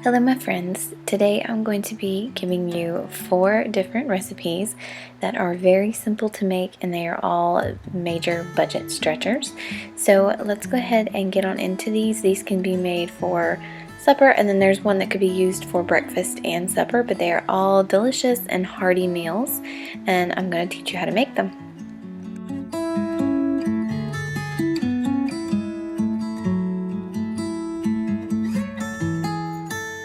Hello my friends, today I'm going to be giving you 4 different recipes that are very simple to make and they are all major budget stretchers. So let's go ahead and get on into these. These can be made for supper and then there's one that could be used for breakfast and supper, but they are all delicious and hearty meals and I'm going to teach you how to make them.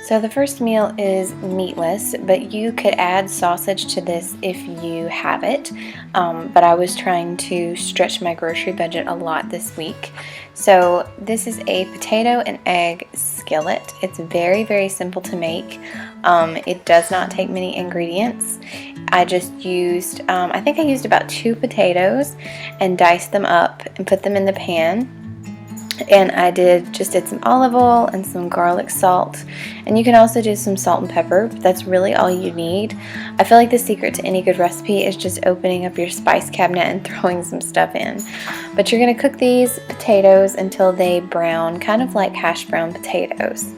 So the first meal is meatless, but you could add sausage to this if you have it. But I was trying to stretch my grocery budget a lot this week. So this is a potato and egg skillet. It's very, very simple to make. It does not take many ingredients. I just used, I think I used about 2 potatoes and diced them up and put them in the pan. And I just did some olive oil and some garlic salt, and you can also do some salt and pepper, but that's really all you need. I feel like the secret to any good recipe is just opening up your spice cabinet and throwing some stuff in. But you're going to cook these potatoes until they brown, kind of like hash brown potatoes.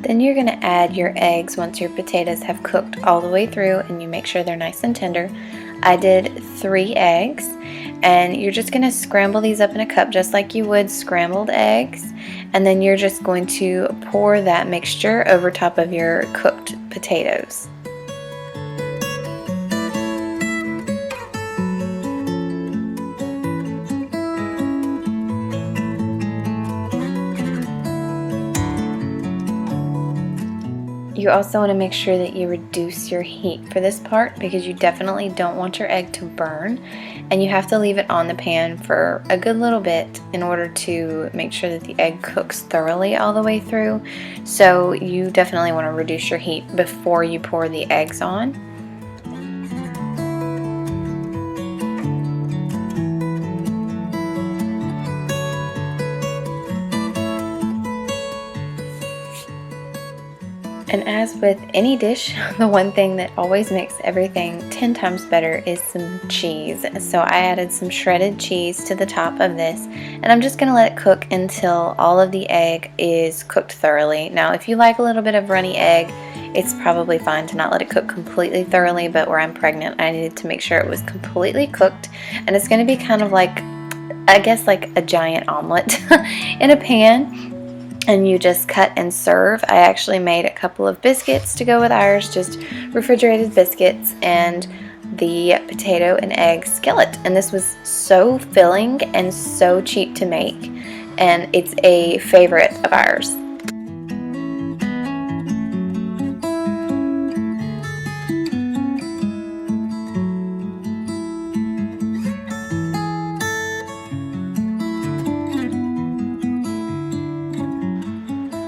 Then you're going to add your eggs once your potatoes have cooked all the way through and you make sure they're nice and tender. I did 3 eggs and you're just going to scramble these up in a cup just like you would scrambled eggs, and then you're just going to pour that mixture over top of your cooked potatoes. You also want to make sure that you reduce your heat for this part because you definitely don't want your egg to burn, and you have to leave it on the pan for a good little bit in order to make sure that the egg cooks thoroughly all the way through. So you definitely want to reduce your heat before you pour the eggs on. And as with any dish, the one thing that always makes everything 10 times better is some cheese. So I added some shredded cheese to the top of this, and I'm just going to let it cook until all of the egg is cooked thoroughly. Now, if you like a little bit of runny egg, it's probably fine to not let it cook completely thoroughly, but where I'm pregnant, I needed to make sure it was completely cooked, and it's going to be kind of like, I guess, like a giant omelet in a pan. And you just cut and serve. I actually made a couple of biscuits to go with ours, just refrigerated biscuits, and the potato and egg skillet. And this was so filling and so cheap to make, and it's a favorite of ours.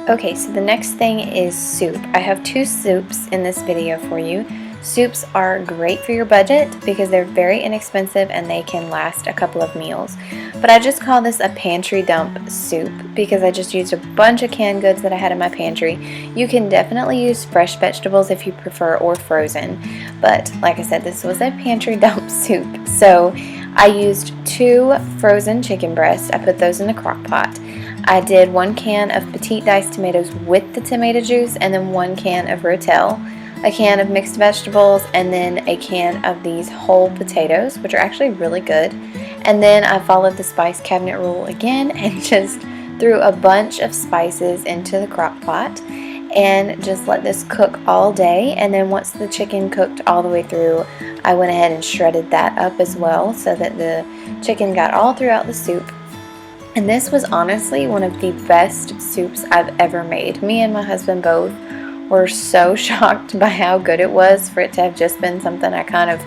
Okay, so the next thing is soup. I have 2 soups in this video for you. Soups are great for your budget because they're very inexpensive and they can last a couple of meals. But I just call this a pantry dump soup because I just used a bunch of canned goods that I had in my pantry. You can definitely use fresh vegetables if you prefer, or frozen. But like I said, this was a pantry dump soup. So I used 2 frozen chicken breasts. I put those in a crock pot. I did 1 can of petite diced tomatoes with the tomato juice, and then 1 can of rotel, a can of mixed vegetables, and then a can of these whole potatoes, which are actually really good. And then I followed the spice cabinet rule again and just threw a bunch of spices into the crock pot and just let this cook all day. And then once the chicken cooked all the way through, I went ahead and shredded that up as well so that the chicken got all throughout the soup. And this was honestly one of the best soups I've ever made. Me and my husband both were so shocked by how good it was for it to have just been something I kind of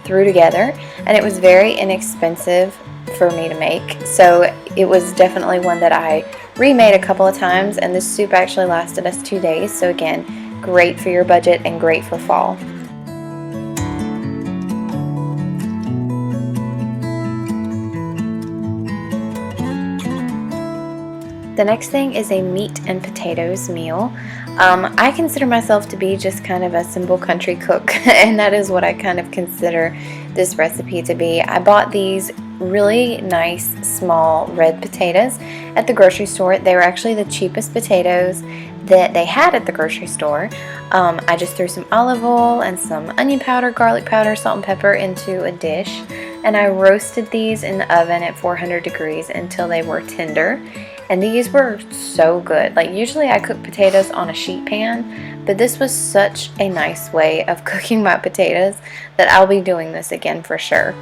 threw together. And it was very inexpensive for me to make. So it was definitely one that I remade a couple of times, and this soup actually lasted us 2 days. So again, great for your budget and great for fall. The next thing is a meat and potatoes meal. I consider myself to be just kind of a simple country cook, and that is what I kind of consider this recipe to be. I bought these really nice small red potatoes at the grocery store. They were actually the cheapest potatoes that they had at the grocery store. I just threw some olive oil and some onion powder, garlic powder, salt and pepper into a dish, and I roasted these in the oven at 400 degrees until they were tender. And these were so good. Like, usually I cook potatoes on a sheet pan, but this was such a nice way of cooking my potatoes that I'll be doing this again for sure.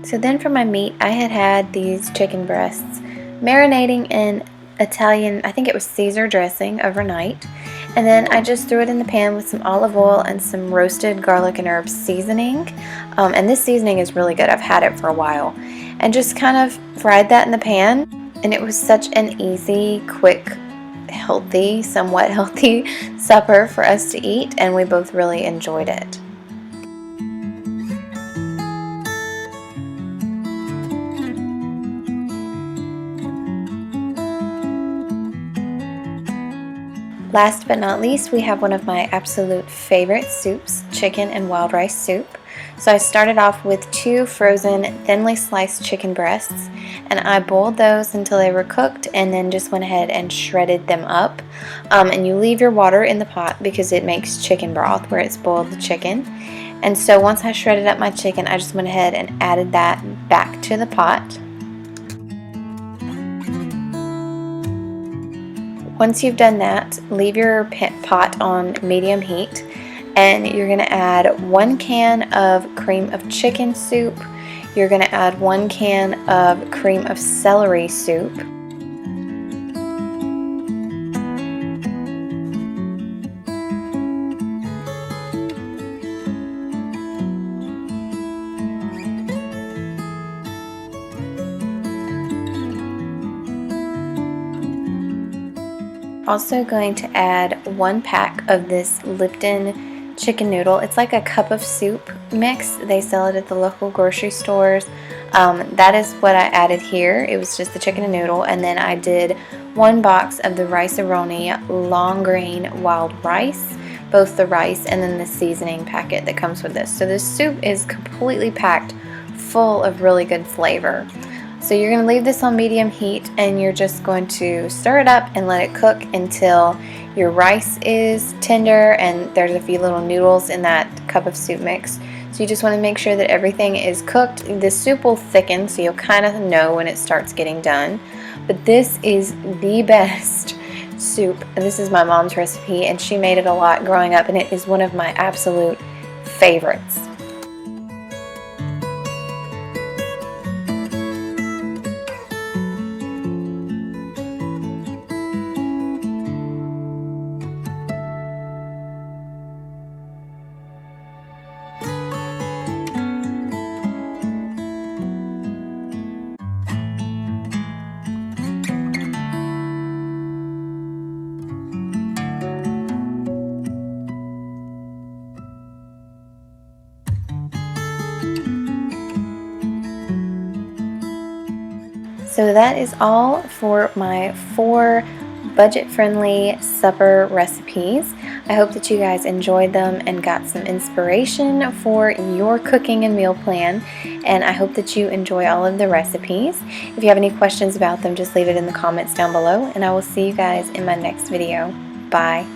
So then for my meat, I had these chicken breasts marinating in Italian, I think it was Caesar dressing, overnight. And then I just threw it in the pan with some olive oil and some roasted garlic and herb seasoning. And this seasoning is really good. I've had it for a while. And just kind of fried that in the pan. And it was such an easy, quick, healthy, somewhat healthy supper for us to eat. And we both really enjoyed it. Last but not least, we have one of my absolute favorite soups, chicken and wild rice soup. So I started off with 2 frozen, thinly sliced chicken breasts, and I boiled those until they were cooked and then just went ahead and shredded them up. And you leave your water in the pot because it makes chicken broth where it's boiled the chicken. And so once I shredded up my chicken, I just went ahead and added that back to the pot. Once you've done that, leave your pot on medium heat, and you're going to add 1 can of cream of chicken soup. You're going to add 1 can of cream of celery soup. Also going to add 1 pack of this Lipton chicken noodle. It's like a cup of soup mix. They sell it at the local grocery stores. That is what I added here. It was just the chicken and noodle, and then I did 1 box of the Rice-A-Roni long grain wild rice, both the rice and then the seasoning packet that comes with this. So this soup is completely packed full of really good flavor. So you're going to leave this on medium heat, and you're just going to stir it up and let it cook until your rice is tender and there's a few little noodles in that cup of soup mix. So you just want to make sure that everything is cooked. The soup will thicken, so you'll kind of know when it starts getting done. But this is the best soup. This is my mom's recipe, and she made it a lot growing up, and it is one of my absolute favorites. So that is all for my 4 budget-friendly supper recipes. I hope that you guys enjoyed them and got some inspiration for your cooking and meal plan, and I hope that you enjoy all of the recipes. If you have any questions about them, just leave it in the comments down below, and I will see you guys in my next video. Bye.